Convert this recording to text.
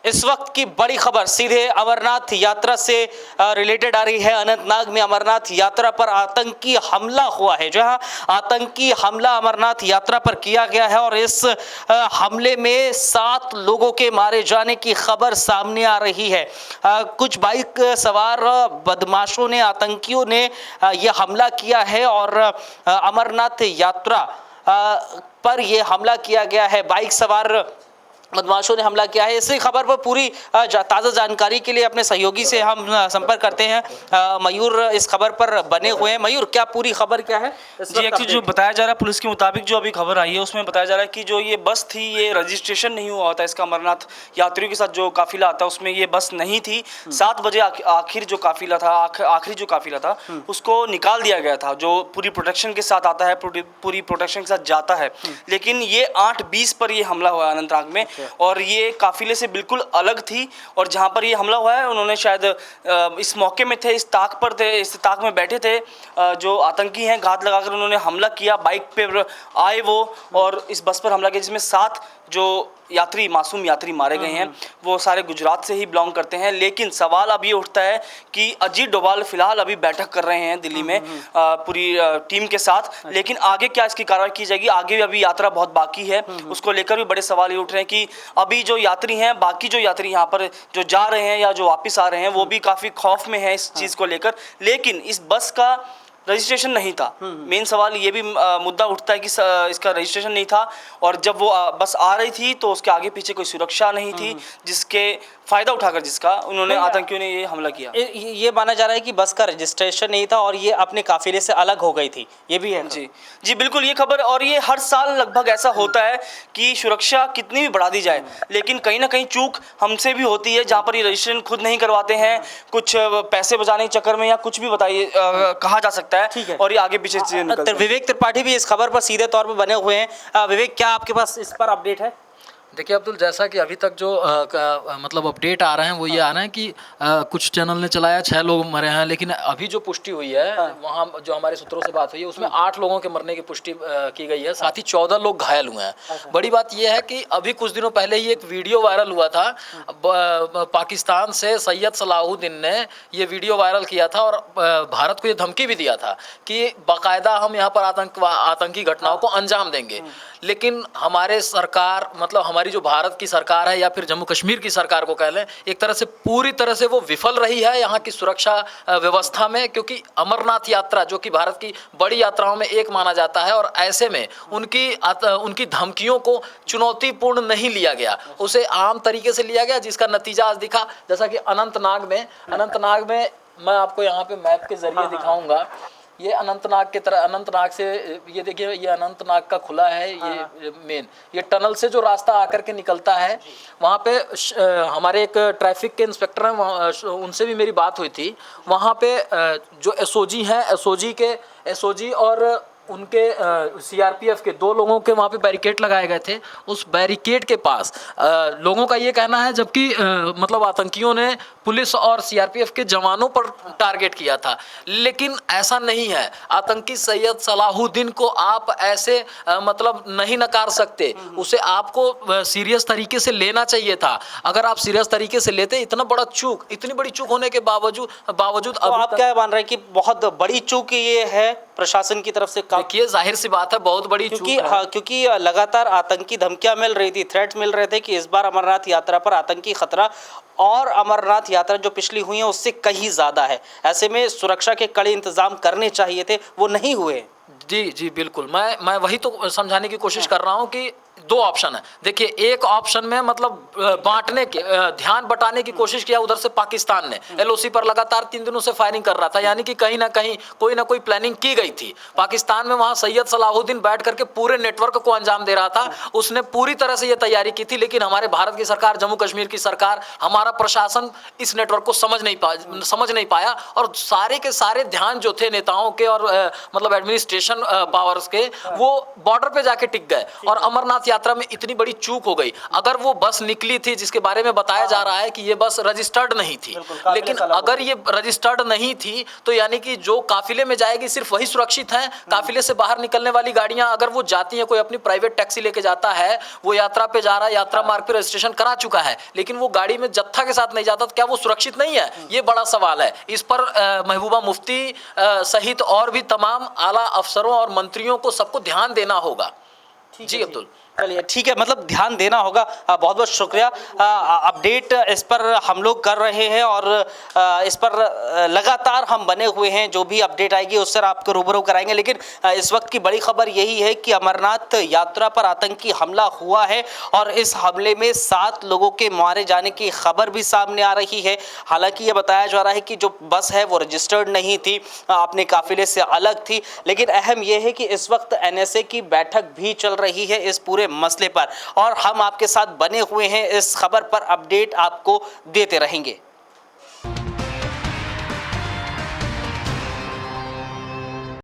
इस वक्त की बड़ी खबर सीधे अमरनाथ यात्रा से रिलेटेड आ रही है। अनंतनाग में अमरनाथ यात्रा पर आतंकी हमला हुआ है। जहां आतंकी हमला अमरनाथ यात्रा पर किया गया है और इस हमले में 7 लोगों के मारे जाने की खबर सामने आ रही है। कुछ बाइक सवार बदमाशों ने, आतंकियों ने यह हमला किया है और अमरनाथ यात्रा पर यह हमला किया गया है। बाइक सवार बदमाशों ने हमला किया है। इसी खबर पर पूरी ताज़ा जानकारी के लिए अपने सहयोगी से हम संपर्क करते हैं। मयूर इस खबर पर बने हुए हैं। मयूर, क्या पूरी खबर क्या है? जी, एक जो बताया जा रहा है पुलिस के मुताबिक, जो अभी खबर आई है उसमें बताया जा रहा है कि जो ये बस थी ये रजिस्ट्रेशन नहीं हुआ होता इसका। अमरनाथ यात्रियों के साथ जो काफिला आता है उसमें ये बस नहीं थी। 7 बजे आखिर जो काफिला था, आखिरी जो काफिला था उसको निकाल दिया गया था, जो पूरी प्रोटेक्शन के साथ आता है, पूरी प्रोटेक्शन के साथ जाता है। लेकिन ये 8:20 पर ये हमला हुआ अनंतनाग में और ये काफिले से बिल्कुल अलग थी। और जहाँ पर ये हमला हुआ है उन्होंने शायद इस मौके में थे, इस ताक पर थे, इस ताक में बैठे थे। जो आतंकी हैं घात लगाकर उन्होंने हमला किया। बाइक पे आए वो और इस बस पर हमला किया, जिसमें 7 जो मासूम यात्री मारे गए हैं वो सारे गुजरात से ही बिलोंग करते हैं। लेकिन सवाल अब ये उठता है कि अजीत डोभाल फिलहाल अभी बैठक कर रहे हैं दिल्ली में पूरी टीम के साथ। लेकिन आगे क्या इसकी कार्रवाई की जाएगी, आगे भी अभी यात्रा बहुत बाकी है, उसको लेकर भी बड़े सवाल ये उठ रहे हैं कि अभी जो यात्री हैं, बाकी जो यात्री यहाँ पर जो जा रहे हैं या जो वापस आ रहे हैं वो भी काफ़ी खौफ में है इस चीज़ को लेकर। लेकिन इस बस का रजिस्ट्रेशन नहीं था। मेन सवाल ये भी मुद्दा उठता है कि इसका रजिस्ट्रेशन नहीं था और जब वो बस आ रही थी तो उसके आगे पीछे कोई सुरक्षा नहीं थी, जिसके फ़ायदा उठाकर जिसका उन्होंने आतंकियों ने ये हमला किया। ये माना जा रहा है कि बस का रजिस्ट्रेशन नहीं था और ये अपने काफिले से अलग हो गई थी, ये भी है। जी बिल्कुल, ये खबर। और ये हर साल लगभग ऐसा होता है कि सुरक्षा कितनी भी बढ़ा दी जाए लेकिन कहीं ना कहीं चूक हमसे भी होती है, जहाँ पर ये रजिस्ट्रेशन खुद नहीं करवाते हैं, कुछ पैसे बचाने के चक्कर में या कुछ भी बताइए कहा जा सकता है और ये आगे पीछे चीजें निकलती हैं। विवेक त्रिपाठी भी इस खबर पर सीधे तौर पर बने हुए हैं। विवेक, क्या आपके पास इस पर अपडेट है? देखिए अब्दुल, जैसा कि अभी तक जो मतलब अपडेट आ रहे हैं वो ये आ रहे हैं कि कुछ चैनल ने चलाया 6 लोग मरे हैं, लेकिन अभी जो पुष्टि हुई है वहाँ जो हमारे सूत्रों से बात हुई है उसमें 8 लोगों के मरने की पुष्टि की गई है, साथ ही 14 लोग घायल हुए हैं। बड़ी बात यह है कि अभी कुछ दिनों पहले ही एक वीडियो वायरल हुआ था, पाकिस्तान से सैयद सलाहुद्दीन ने ये वीडियो वायरल किया था और भारत को ये धमकी भी दिया था कि बाकायदा हम यहाँ पर आतंकी घटनाओं को अंजाम देंगे। लेकिन हमारे सरकार, मतलब हमारी जो भारत की सरकार है या फिर जम्मू कश्मीर की सरकार को कह लें, एक तरह से पूरी तरह से वो विफल रही है यहाँ की सुरक्षा व्यवस्था में, क्योंकि अमरनाथ यात्रा जो कि भारत की बड़ी यात्राओं में एक माना जाता है और ऐसे में उनकी धमकियों को चुनौतीपूर्ण नहीं लिया गया, उसे आम तरीके से लिया गया, जिसका नतीजा आज दिखा। जैसा कि अनंतनाग में मैं आपको यहाँ पे मैप के जरिए दिखाऊंगा। ये अनंतनाग से ये देखिए, ये अनंतनाग का खुला है, ये मेन ये टनल से जो रास्ता आकर के निकलता है वहाँ पे हमारे एक ट्रैफिक के इंस्पेक्टर हैं, उनसे भी मेरी बात हुई थी। वहाँ पे जो एसओजी हैं, एसओजी और उनके सीआरपीएफ के 2 लोगों के वहाँ पे बैरिकेड लगाए गए थे। उस बैरिकेड के पास लोगों का ये कहना है, जबकि मतलब आतंकियों ने पुलिस और सीआरपीएफ के जवानों पर टारगेट किया था, लेकिन ऐसा नहीं है। आतंकी सैयद सलाहुद्दीन को आप ऐसे मतलब नहीं नकार सकते, उसे आपको सीरियस तरीके से लेना चाहिए था। अगर आप सीरियस तरीके से लेते, इतनी बड़ी चूक होने के बावजूद तो आप क्या मान रहे हैं कि बहुत बड़ी चूक ये है प्रशासन की तरफ से? देखिए, जाहिर सी बात है बहुत बड़ी चूक है, क्योंकि लगातार आतंकी धमकियां मिल रही थी, थ्रेट्स मिल रहे थे कि इस बार अमरनाथ यात्रा पर आतंकी खतरा और अमरनाथ यात्रा जो पिछली हुई है उससे कहीं ज़्यादा है। ऐसे में सुरक्षा के कड़े इंतजाम करने चाहिए थे, वो नहीं हुए। जी बिल्कुल, मैं वही तो समझाने की कोशिश कर रहा हूँ कि 2 ऑप्शन है। देखिए, एक ऑप्शन में मतलब बांटने के, ध्यान बटाने की कोशिश किया उधर से पाकिस्तान ने। एलओसी पर लगातार 3 दिनों से फायरिंग कर रहा था, यानी कि कहीं ना कहीं कोई ना कोई प्लानिंग की गई थी। पाकिस्तान में वहां सैयद सलाहुद्दीन बैठ करके पूरे नेटवर्क को अंजाम दे रहा था, उसने पूरी तरह से ये तैयारी की थी। लेकिन हमारे भारत की सरकार, जम्मू कश्मीर की सरकार, हमारा प्रशासन इस नेटवर्क को समझ नहीं पाया और सारे के सारे ध्यान जो थे नेताओं के और मतलब एडमिनिस्ट्रेशन पावर्स के, वो बॉर्डर पे जाके टिक गए और अमरनाथ यात्रा में इतनी बड़ी चूक हो गई। अगर वो बस निकली थी जिसके बारे में बताया जा रहा है कि ये बस रजिस्टर्ड नहीं थी, लेकिन अगर ये रजिस्टर्ड नहीं थी तो यानी कि जो काफिले में जाएगी सिर्फ वही सुरक्षित है। काफिले से बाहर निकलने वाली गाड़ियां अगर वो जाती हैं, कोई अपनी प्राइवेट टैक्सी लेके जाता है, वो यात्रा पे जा रहा है, यात्रा मार्ग पे रजिस्ट्रेशन करा चुका है, लेकिन वो गाड़ी में जत्था के साथ नहीं जाता, तो क्या वो सुरक्षित नहीं है? ये बड़ा सवाल है। इस पर महबूबा मुफ्ती सहित और भी तमाम आला अफसरों और मंत्रियों को सबको ध्यान देना होगा। जी अब्दुल, चलिए ठीक है, मतलब ध्यान देना होगा। बहुत बहुत शुक्रिया। अपडेट इस पर हम लोग कर रहे हैं और इस पर लगातार हम बने हुए हैं। जो भी अपडेट आएगी उससे आपको रूबरू कराएंगे। लेकिन इस वक्त की बड़ी खबर यही है कि अमरनाथ यात्रा पर आतंकी हमला हुआ है और इस हमले में 7 लोगों के मारे जाने की खबर भी सामने आ रही है। हालांकि ये बताया जा रहा है कि जो बस है वो रजिस्टर्ड नहीं थी, अपने काफिले से अलग थी। लेकिन अहम यह है कि इस वक्त NSA की बैठक भी चल रही है इस पूरे मसले पर और हम आपके साथ बने हुए हैं। इस खबर पर अपडेट आपको देते रहेंगे।